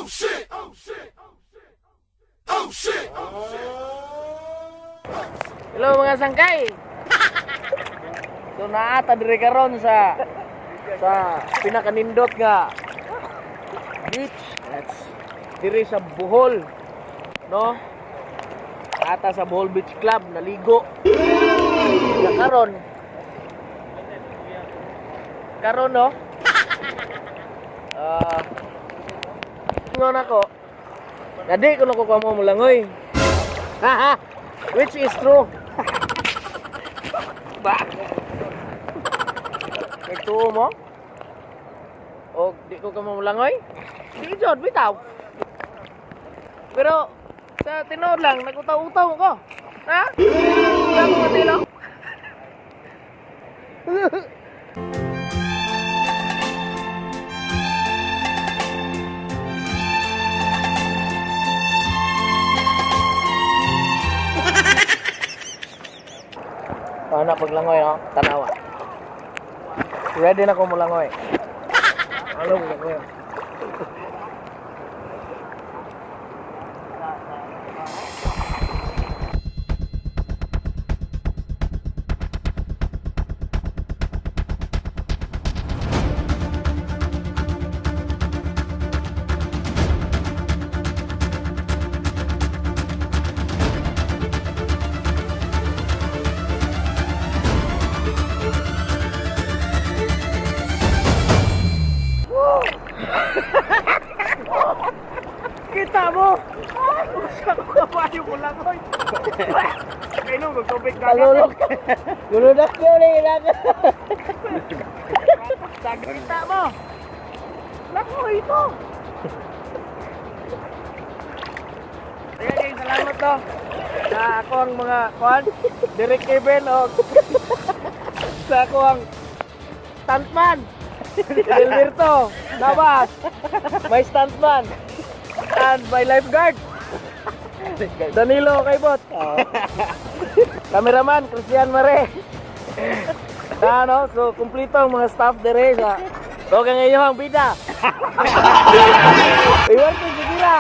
shit! Oh shit! Oh shit! Hello mga sangkay. So naata diri karon sa pinakanindot nga beach. That's diri sa Bohol, no? Ata sa Bohol Beach Club naligo. Ya karon no. Ingon ako. Nadi ko nakukuha mo mulangoy. Haha. Which is true. Ba? Ito mo? O di ko ka mamulangoy? Di jod bitaw. Pero sa tinood lang nagutaw-utaw ko. Ha? Wala mo matilo? Paano paglangoy, no? Tanawa. Ready na ko mulangoy. Ano mulangoy? Kita mo? Sa ko kapayo mo lang oy. Kainom magtubig ka. Kalulok. Guludak ko ni ilang. Kita mo. Lako ito. Ayan, salamat to. Sa ako ang mga kwan, Derek Kevin o sa ako ang stuntman. Gilberto, Navas, my stuntman. And my lifeguard Danilo Kaibot. Cameraman Christian Mare. Ano, so kumpleto ang mga staff dire sa Togang Iyohang Bida. Iwan ko sigila.